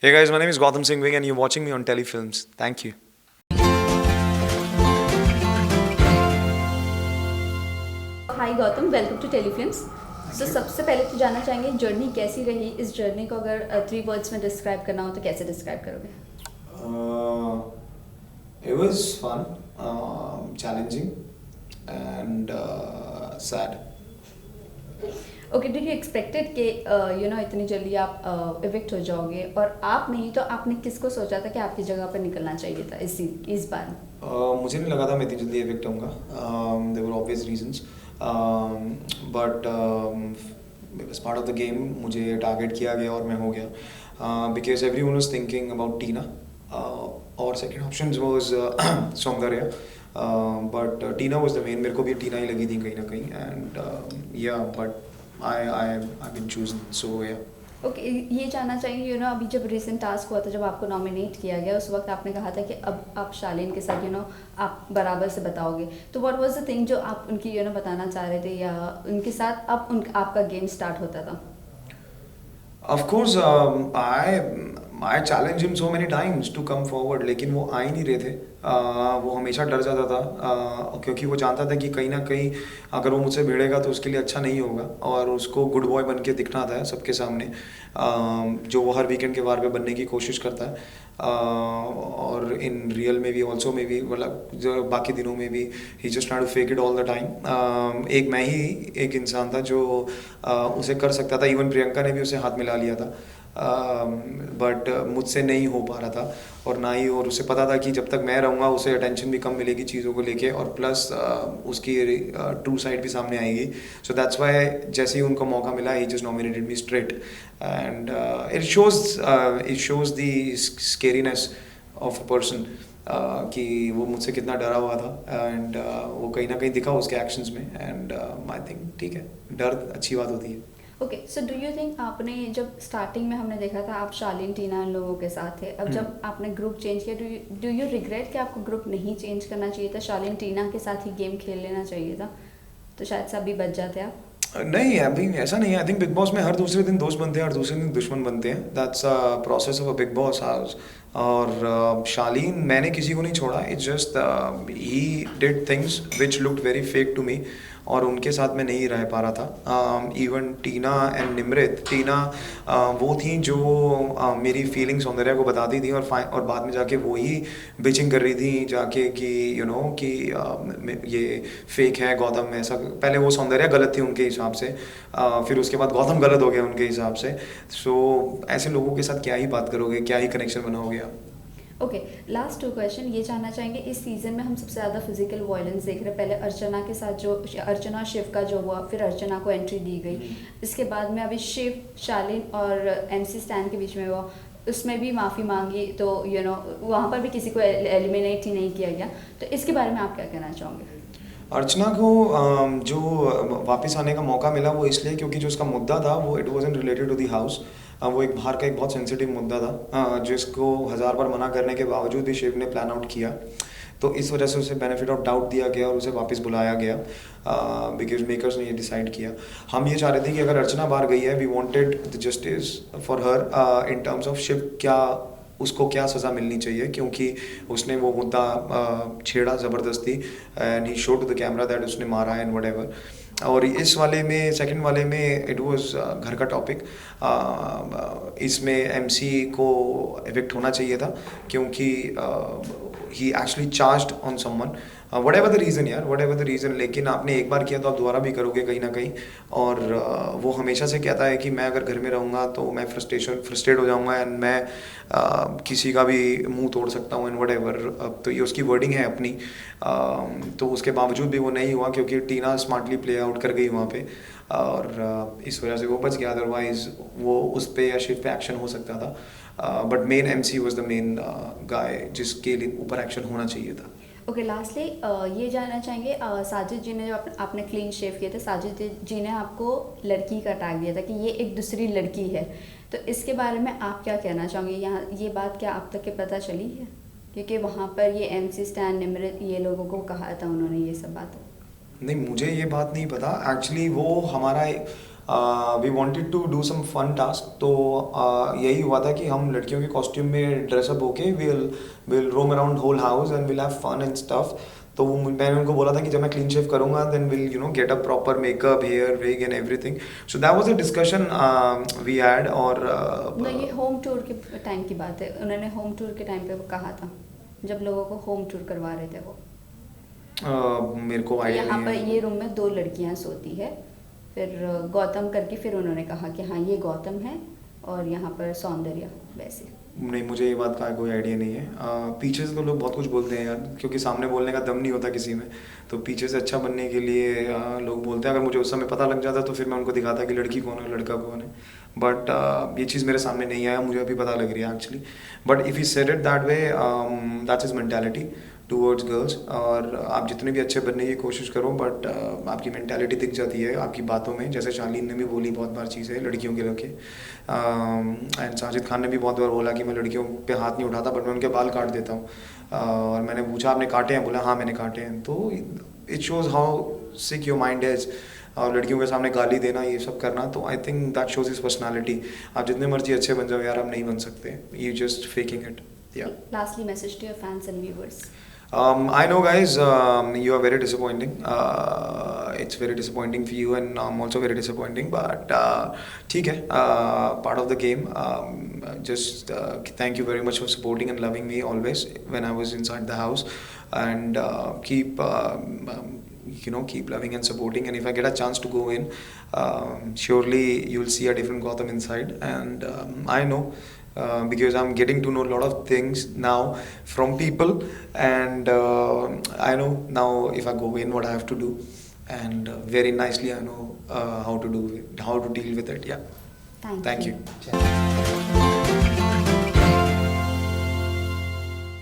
Hey guys, my name is Gautam Singh Vig and you're watching me on Telefilms. Thank you. Hi Gautam, welcome to Telefilms. सबसे पहले तो जानना चाहेंगे journey कैसी रही। इस जर्नी को अगर 3 वर्ड्स में डिस्क्राइब करना हो तो कैसे डिस्क्राइब करोगे? It was fun, challenging, and sad. Okay, did you expected कि इतनी जल्दी आप इविक्ट हो जाओगे? और आप नहीं तो आपने किसको सोचा था कि आपकी जगह पर निकलना चाहिए था इस बार? मुझे नहीं लगा था मैं इतनी जल्दी इविक्ट होऊंगा. There were obvious reasons, but as part of the game मुझे टारगेट किया गया और मैं हो गया. Because everyone was thinking about Tina. और second options was Soundarya. But Tina was the main. मेरे को भी टीना ही लगी थी कहीं ना कहीं. And yeah, but I've been chosen, so yeah. Okay, ये जानना चाहिए अभी जब रिसेंट टास्क हुआ था, जब आपको नॉमिनेट किया गया, उस वक्त आपने कहा था कि अब आप शालीन के साथ आप बराबर से बताओगे, तो व्हाट वाज द थिंग जो आप उनकी बताना चाह रहे थे, या उनके साथ अब आपका गेम स्टार्ट होता था? Of course, I challenged him so many times to come forward, लेकिन वो आ ही नहीं रहे थे. वो हमेशा डर जाता था, क्योंकि वो जानता था कि कहीं ना कहीं अगर वो मुझसे भिड़ेगा तो उसके लिए अच्छा नहीं होगा, और उसको गुड बॉय बन के दिखना था सबके सामने, जो वो हर वीकेंड के वार पे बनने की कोशिश करता है. और इन रियल में भी ऑल्सो में भी, मतलब जो बाकी दिनों में भी, he just try to fake it all the time. एक मैं ही एक इंसान था जो उसे कर सकता था. इवन प्रियंका ने भी उसे हाथ मिला लिया था, बट मुझसे नहीं हो पा रहा था. और ना ही, और उसे पता था कि जब तक मैं रहूँगा उसे अटेंशन भी कम मिलेगी चीज़ों को लेके, और प्लस उसकी ट्रू साइड भी सामने आएगी. सो दैट्स वाई जैसे ही उनको मौका मिला, he just nominated me straight. And it shows the scariness of a person, कि वो मुझसे कितना डरा हुआ था. एंड वो कहीं ना कहीं दिखा उसके एक्शंस में. एंड आई थिंक ठीक है, डर अच्छी बात होती है. Okay, so do you think आपने जब स्टार्टिंग में हमने देखा था आप शालीन टीना इन लोगों के साथ थे, अब जब आपने ग्रुप चेंज किया, डू यू रिग्रेट कि आपको ग्रुप नहीं चेंज करना चाहिए था, शालीन टीना के साथ ही गेम खेल लेना चाहिए था, तो शायद से अभी बच जाते आप? नहीं, अभी ऐसा नहीं है. आई थिंक बिग बॉस में हर दूसरे दिन दोस्त बनते हैं, हर दूसरे दिन दुश्मन बनते हैं. That's a process of a Bigg Boss house. और शालीन, मैंने किसी को नहीं छोड़ा. It's just he did things which looked very fake to me, और उनके साथ मैं नहीं रह पा रहा था. इवन टीना एंड निमृत, टीना वो थी जो मेरी फीलिंग्स सौंदर्या को बताती थी, और बाद में जाके वो ही बिचिंग कर रही थी जाके कि कि ये फेक है गौतम. ऐसा पहले वो सौंदर्या गलत थी उनके हिसाब से, फिर उसके बाद गौतम गलत हो गया उनके हिसाब से. सो ऐसे लोगों के साथ क्या ही बात करोगे, क्या ही कनेक्शन बनाओगे आप. ओके, लास्ट 2 क्वेश्चन ये जानना चाहेंगे, इस सीज़न में हम सबसे ज़्यादा फिजिकल वायलेंस देख रहे हैं. पहले अर्चना के साथ जो अर्चना और शिव का जो हुआ, फिर अर्चना को एंट्री दी गई, इसके बाद में अभी शिव, शालीन और MC स्टैन के बीच में हुआ, उसमें भी माफ़ी मांगी, तो वहाँ पर भी किसी को एलिमिनेट ही नहीं किया गया. तो इसके बारे में आप क्या कहना चाहोगे? अर्चना को जो वापस आने का मौका मिला वो इसलिए क्योंकि जो उसका मुद्दा था वो it wasn't related to the house. वो एक बाहर का एक बहुत सेंसिटिव मुद्दा था, जिसको 1000 बार मना करने के बावजूद भी शिव ने प्लान आउट किया. तो इस वजह से उसे बेनिफिट ऑफ डाउट दिया गया और उसे वापस बुलाया गया, बिकॉज मेकर्स ने ये डिसाइड किया. हम ये चाह रहे थे कि अगर अर्चना बाहर गई है, we wanted the justice for her in terms of Shiv, क्या उसको क्या सज़ा मिलनी चाहिए, क्योंकि उसने वो मुद्दा छेड़ा ज़बरदस्ती, and he show to the camera that उसने मारा एंड वट एवर. और इस वाले में, सेकंड वाले में, इट वाज घर का टॉपिक. इसमें MC को इविक्ट होना चाहिए था, क्योंकि he actually charged on someone, whatever the reason यार, वट एवर द रीज़न. लेकिन आपने एक बार किया तो आप दोबारा भी करोगे कहीं ना कहीं. और वो हमेशा से कहता है कि मैं अगर घर में रहूँगा तो मैं फ्रस्ट्रेट हो जाऊँगा, एंड मैं किसी का भी मुंह तोड़ सकता हूँ एंड वट एवर. तो ये उसकी वर्डिंग है अपनी. तो उसके बावजूद भी वो नहीं हुआ, क्योंकि टीना स्मार्टली प्ले आउट कर गई वहाँ पे, और इस वजह से वो बच गया. अदरवाइज वो उस पे या शिव पे एक्शन हो सकता था. But main MC was the main guy जिसके लिए ऊपर एक्शन होना चाहिए था. ओके, लास्टली ये जानना चाहेंगे, साजिद जी ने जो आपने क्लीन शेव किए थे, साजिद जी ने आपको लड़की का टैग दिया था कि ये एक दूसरी लड़की है, तो इसके बारे में आप क्या कहना चाहोगे? यहाँ ये बात क्या आप तक के पता चली है? क्योंकि वहाँ पर ये MC स्टैन, निमृत, ये लोगों को कहा था उन्होंने ये सब बात. नहीं, मुझे ये बात नहीं पता एक्चुअली. वो हमारा we wanted to do some fun task, तो यही हुआ था कि हम लड़कियों के कॉस्ट्यूम में ड्रेसअप होके will roam around whole house and will have fun and stuff. तो मैंने उनको बोला था कि जब मैं क्लीन शेव करूंगा then will get a proper makeup, hair, wig and everything. So that was a discussion we had. और no, ये होम टूर के टाइम की बात है, उन्होंने होम टूर के टाइम पे वो कहा था, जब लोगों को होम टूर करवा रहे थे वो। मेरे को आइडिया यहाँ नहीं पर है। ये रूम में 2 लड़कियाँ सोती है, फिर गौतम करके फिर उन्होंने कहा कि हाँ ये गौतम है और यहाँ पर सौंदर्या, वैसे। नहीं, मुझे ये बात का कोई आइडिया नहीं है। पीछे से तो लोग बहुत कुछ बोलते हैं यार, क्योंकि सामने बोलने का दम नहीं होता किसी में, तो पीछे से अच्छा बनने के लिए लोग बोलते हैं। अगर मुझे उस समय पता लग जाता तो फिर मैं उनको दिखाता कि लड़की कौन है लड़का कौन है, बट ये चीज़ मेरे सामने नहीं आया, मुझे अभी पता लग रही है actually. But if you said it that way, that's his mentality towards girls. और आप जितने भी अच्छे बनने की कोशिश करो, बट आपकी मेंटालिटी दिख जाती है आपकी बातों में। जैसे शालीन ने भी बोली बहुत बार चीज़ें लड़कियों के लेके, एंड साजिद खान ने भी बहुत बार बोला कि मैं लड़कियों पे हाथ नहीं उठाता बट मैं उनके बाल काट देता हूँ। और मैंने पूछा आपने काटे हैं, बोला हाँ मैंने काटे हैं। तो it shows how sick your mind is. और लड़कियों के सामने गाली देना, ये सब करना, तो I think that shows his personality. आप जितने मर्जी अच्छे बन जाओ यार, आप नहीं बन सकते, यू जस्ट फेकिंग इट। या Lastly, message to your fans and viewers. I know, guys, you are very disappointing. It's very disappointing for you, and I'm also very disappointing. But ठीक है, part of the game. Just thank you very much for supporting and loving me always when I was inside the house, and keep keep loving and supporting. And if I get a chance to go in, surely you'll see a different Gotham inside. And I know. Because I'm getting to know a lot of things now from people, and I know now if I go in what I have to do, and very nicely I know how to deal with it. Yeah. Thank Thank you. you.